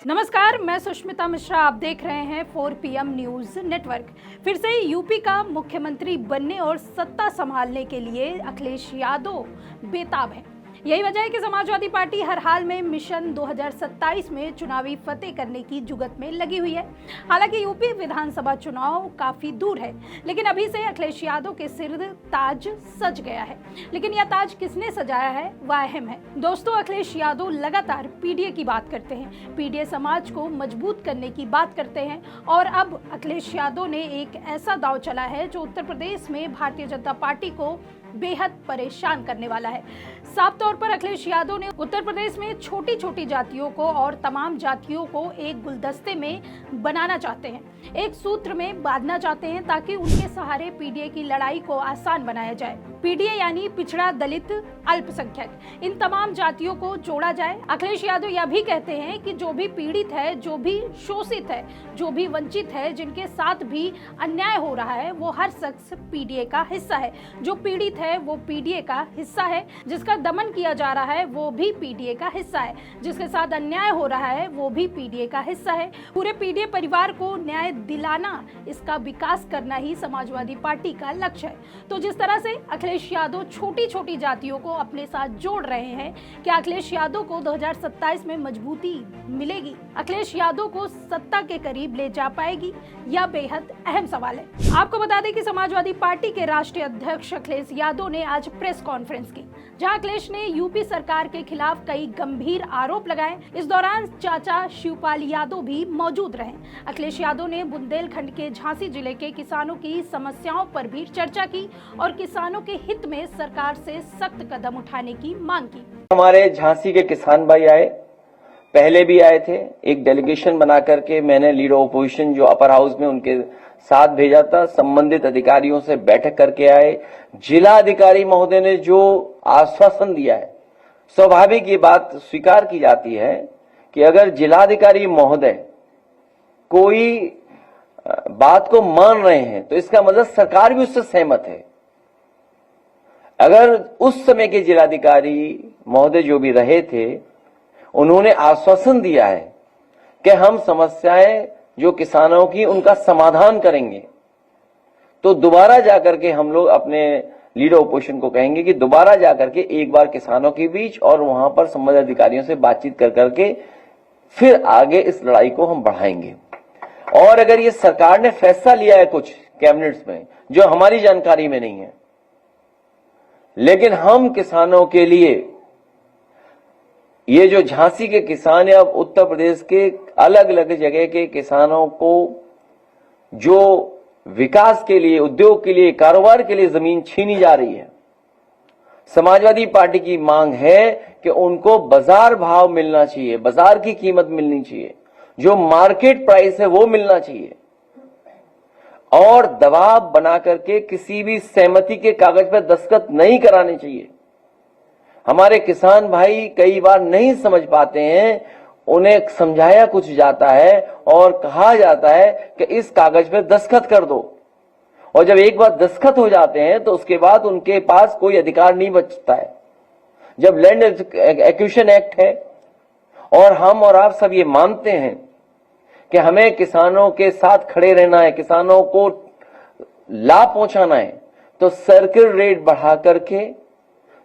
नमस्कार, मैं सुष्मिता मिश्रा। आप देख रहे हैं 4 PM न्यूज नेटवर्क। फिर से यूपी का मुख्यमंत्री बनने और सत्ता संभालने के लिए अखिलेश यादव बेताब है। यही वजह है कि समाजवादी पार्टी हर हाल में मिशन 2027 में चुनावी फतेह करने की जुगत में लगी हुई है। हालांकि यूपी विधानसभा चुनाव काफी दूर है, लेकिन अभी से अखिलेश यादव के सिर ताज सज गया है। लेकिन यह ताज किसने सजाया है वह अहम है। दोस्तों, अखिलेश यादव लगातार पीडीए की बात करते हैं, पीडीए समाज को मजबूत करने की बात करते हैं और अब अखिलेश यादव ने एक ऐसा दांव चला है जो उत्तर प्रदेश में भारतीय जनता पार्टी को बेहद परेशान करने वाला है। साफ तौर पर अखिलेश यादव ने उत्तर प्रदेश में छोटी छोटी जातियों को और तमाम जातियों को एक गुलदस्ते में बनाना चाहते हैं, एक सूत्र में बांधना चाहते हैं ताकि उनके सहारे पीडीए की लड़ाई को आसान बनाया जाए। पीडीए यानी पिछड़ा, दलित, अल्पसंख्यक, इन तमाम जातियों को जोड़ा जाए। अखिलेश यादव यह भी कहते हैं कि जो भी पीड़ित है, जो भी शोषित है, जो भी वंचित है, जिनके साथ भी अन्याय हो रहा है, वो हर शख्स पीडीए का हिस्सा है। जो पीड़ित है वो पीडीए का हिस्सा है, जिसका दमन किया जा रहा है वो भी पीडीए का हिस्सा है, जिसके साथ अन्याय हो रहा है वो भी पीडीए का हिस्सा है। पूरे पीडीए परिवार को न्याय दिलाना, इसका विकास करना ही समाजवादी पार्टी का लक्ष्य है। तो जिस तरह से अखिलेश यादव छोटी छोटी जातियों को अपने साथ जोड़ रहे हैं, क्या अखिलेश यादव को 2027 में मजबूती मिलेगी? अखिलेश यादव को सत्ता के करीब ले जा पाएगी? यह बेहद अहम सवाल है। आपको बता दें कि समाजवादी पार्टी के राष्ट्रीय अध्यक्ष अखिलेश यादव ने आज प्रेस कॉन्फ्रेंस की, जहां अखिलेश ने यूपी सरकार के खिलाफ कई गंभीर आरोप लगाए। इस दौरान चाचा शिवपाल यादव भी मौजूद रहे। अखिलेश यादव ने बुंदेलखंड के झांसी जिले के किसानों की समस्याओं पर भी चर्चा की और किसानों के हित में सरकार से सख्त कदम उठाने की मांग की। हमारे झांसी के किसान भाई आए, पहले भी आए थे। एक डेलीगेशन बना करके मैंने लीडर ऑपोजिशन जो अपर हाउस में उनके साथ भेजा था, संबंधित अधिकारियों से बैठक करके आए। जिला अधिकारी महोदय ने जो आश्वासन दिया है, स्वाभाविक ये बात स्वीकार की जाती है कि अगर जिलाधिकारी महोदय कोई बात को मान रहे हैं तो इसका मतलब सरकार भी उससे सहमत है। अगर उस समय के जिलाधिकारी महोदय जो भी रहे थे, उन्होंने आश्वासन दिया है कि हम समस्याएं जो किसानों की उनका समाधान करेंगे, तो दोबारा जाकर के हम लोग अपने लीडर ऑपोजिशन को कहेंगे कि दोबारा जाकर के एक बार किसानों के बीच और वहां पर संबंधित अधिकारियों से बातचीत कर करके फिर आगे इस लड़ाई को हम बढ़ाएंगे। और अगर ये सरकार ने फैसला लिया है कुछ कैबिनेट्स में जो हमारी जानकारी में नहीं है, लेकिन हम किसानों के लिए, ये जो झांसी के किसान या उत्तर प्रदेश के अलग अलग जगह के किसानों को जो विकास के लिए, उद्योग के लिए, कारोबार के लिए जमीन छीनी जा रही है, समाजवादी पार्टी की मांग है कि उनको बाजार भाव मिलना चाहिए, बाजार की कीमत मिलनी चाहिए, जो मार्केट प्राइस है वो मिलना चाहिए। और दबाव बना करके किसी भी सहमति के कागज पर दस्तखत नहीं कराने चाहिए। हमारे किसान भाई कई बार नहीं समझ पाते हैं, उन्हें समझाया कुछ जाता है और कहा जाता है कि इस कागज पर दस्तखत कर दो, और जब एक बार दस्तखत हो जाते हैं तो उसके बाद उनके पास कोई अधिकार नहीं बचता है। जब लैंड एक्विजिशन एक्ट है और हम और आप सब ये मानते हैं कि हमें किसानों के साथ खड़े रहना है, किसानों को लाभ पहुंचाना है, तो सर्किल रेट बढ़ा करके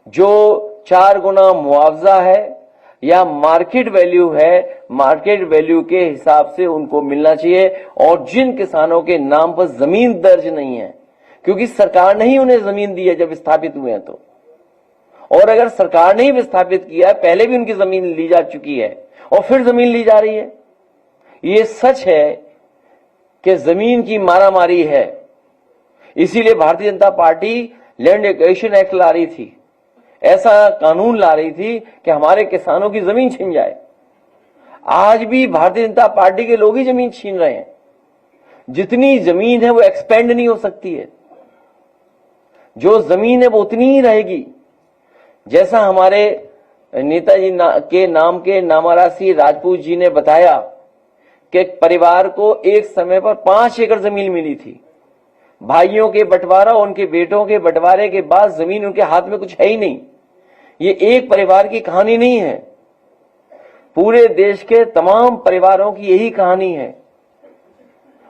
जो 4 गुना मुआवजा है या मार्केट वैल्यू है, मार्केट वैल्यू के हिसाब से उनको मिलना चाहिए। और जिन किसानों के नाम पर जमीन दर्ज नहीं है, क्योंकि सरकार ने ही उन्हें जमीन दी है जब स्थापित हुए हैं, तो और अगर सरकार ने ही विस्थापित किया है, पहले भी उनकी जमीन ली जा चुकी है और फिर जमीन ली जा रही है। ये सच है कि जमीन की मारामारी है, इसीलिए Bharatiya Janata party land acquisition act ला रही थी, ऐसा कानून ला रही थी कि हमारे किसानों की जमीन छीन जाए। आज भी भारतीय जनता पार्टी के लोग ही जमीन छीन रहे हैं। जितनी जमीन है वो एक्सपेंड नहीं हो सकती है, जो जमीन है वो उतनी ही रहेगी। जैसा हमारे नेताजी के नाम के नामारासी राजपूत जी ने बताया कि परिवार को एक समय पर 5 एकड़ जमीन मिली थी। भाइयों के बंटवारा, उनके बेटों के बंटवारे के बाद जमीन उनके हाथ में कुछ है ही नहीं। ये एक परिवार की कहानी नहीं है। पूरे देश के तमाम परिवारों की यही कहानी है।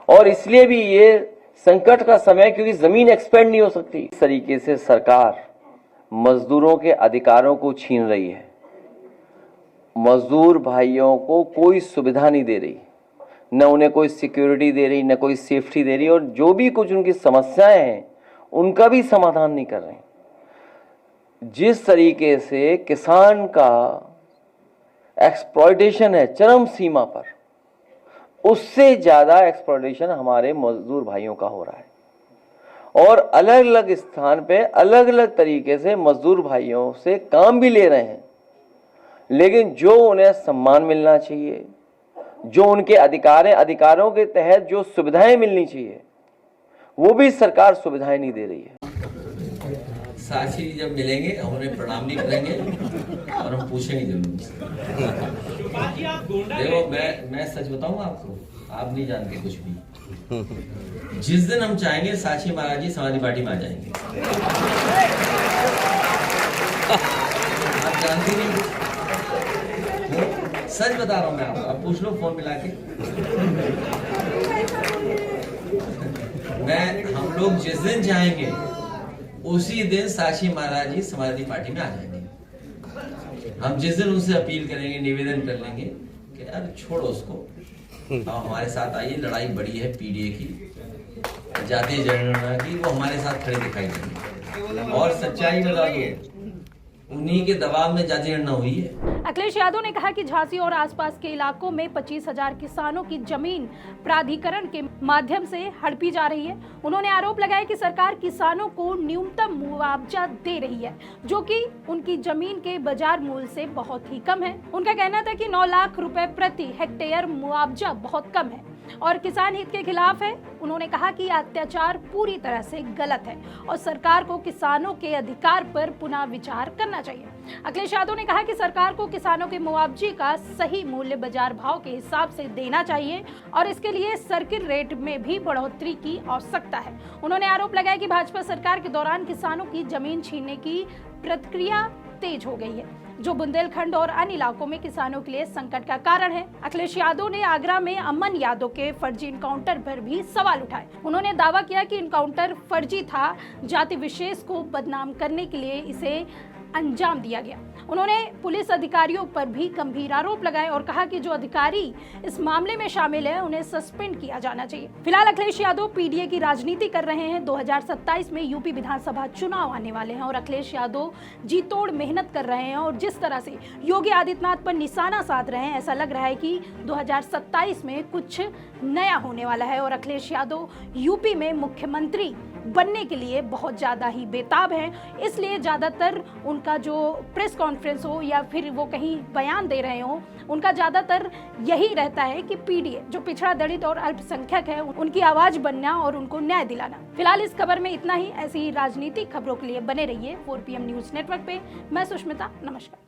और इसलिए भी ये संकट का समय, क्योंकि जमीन एक्सपेंड नहीं हो सकती। इस तरीके से सरकार मजदूरों के अधिकारों को छीन रही है, मजदूर भाइयों को कोई सुविधा नहीं दे रही, न उन्हें कोई सिक्योरिटी दे रही, न कोई सेफ्टी दे रही, और जो भी कुछ उनकी समस्याएं हैं उनका भी समाधान नहीं कर रहे। जिस तरीके से किसान का एक्सप्लॉयटेशन है चरम सीमा पर, उससे ज्यादा एक्सप्लॉयटेशन हमारे मजदूर भाइयों का हो रहा है। और अलग अलग स्थान पे अलग अलग तरीके से मजदूर भाइयों से काम भी ले रहे हैं, लेकिन जो उन्हें सम्मान मिलना चाहिए, जो उनके अधिकारों के तहत जो सुविधाएं मिलनी चाहिए, वो भी सरकार सुविधाएं नहीं दे रही है। साक्षी जब मिलेंगे हम उन्हें प्रणाम भी करेंगे और हम पूछेंगे जरूर। देखो मैं सच बताऊं आपको, आप नहीं जानते कुछ भी। जिस दिन हम चाहेंगे साक्षी महाराज जी समाजवादी पार्टी में आ जाएंगे। आप जानती नहीं, सच बता रहा हूं मैं आपको, आप पूछ लो फोन मिला के। हम लोग जिस दिन चाहेंगे उसी दिन साक्षी महाराज जी समाजवादी पार्टी में आ जाएंगे। हम जिस दिन उनसे अपील करेंगे, निवेदन कर लेंगे कि यार छोड़ो उसको, अब हमारे साथ आइए, लड़ाई बड़ी है पीडीए की, जातीय जनगणना की, वो हमारे साथ खड़े दिखाई देंगे। और सच्चाई बता दो, उन्हीं के दबाव में जातीय जनगणना हुई है। अखिलेश यादव ने कहा कि झांसी और आसपास के इलाकों में 25,000 किसानों की जमीन प्राधिकरण के माध्यम से हड़पी जा रही है। उन्होंने आरोप लगाया कि सरकार किसानों को न्यूनतम मुआवजा दे रही है, जो कि उनकी जमीन के बाजार मूल्य से बहुत ही कम है। उनका कहना था कि 9 लाख रुपए प्रति हेक्टेयर मुआवजा बहुत कम है और किसान हित के खिलाफ है। उन्होंने कहा कि अत्याचार पूरी तरह से गलत है और सरकार को किसानों के अधिकार पर पुनः विचार करना चाहिए। अखिलेश यादव ने कहा कि सरकार को किसानों के मुआवजे का सही मूल्य बाजार भाव के हिसाब से देना चाहिए और इसके लिए सर्किट रेट में भी बढ़ोतरी की आवश्यकता है। उन्होंने आरोप लगाया कि भाजपा सरकार के दौरान किसानों की जमीन छीनने की प्रक्रिया तेज हो गई है, जो बुंदेलखंड और अन्य इलाकों में किसानों के लिए संकट का कारण है। अखिलेश यादव ने आगरा में अमन यादव के फर्जी इनकाउंटर पर भी सवाल उठाए। उन्होंने दावा किया कि इनकाउंटर फर्जी था, जाति विशेष को बदनाम करने के लिए इसे अंजाम दिया गया। उन्होंने पुलिस अधिकारियों पर भी गंभीर आरोप लगाए और कहा कि जो अधिकारी इस मामले में शामिल है उन्हें सस्पेंड किया जाना चाहिए। फिलहाल अखिलेश यादव पीडीए की राजनीति कर रहे हैं। 2027 में यूपी विधानसभा चुनाव आने वाले हैं और अखिलेश यादव जी तोड़ मेहनत कर रहे हैं और जिस तरह से योगी आदित्यनाथ पर निशाना साध रहे हैं, ऐसा लग रहा है कि 2027 में कुछ नया होने वाला है और अखिलेश यादव यूपी में मुख्यमंत्री बनने के लिए बहुत ज़्यादा ही बेताब हैं। इसलिए ज़्यादातर उनका जो प्रेस कॉन्फ्रेंस हो या फिर वो कहीं बयान दे रहे हो, उनका ज़्यादातर यही रहता है कि पीडीए जो पिछड़ा दलित और अल्पसंख्यक है उनकी आवाज़ बनना और उनको न्याय दिलाना। फिलहाल इस खबर में इतना ही। ऐसी राजनीतिक खबरों के लिए बने रहिए 4PM न्यूज़ नेटवर्क पे। मैं सुष्मिता, नमस्कार।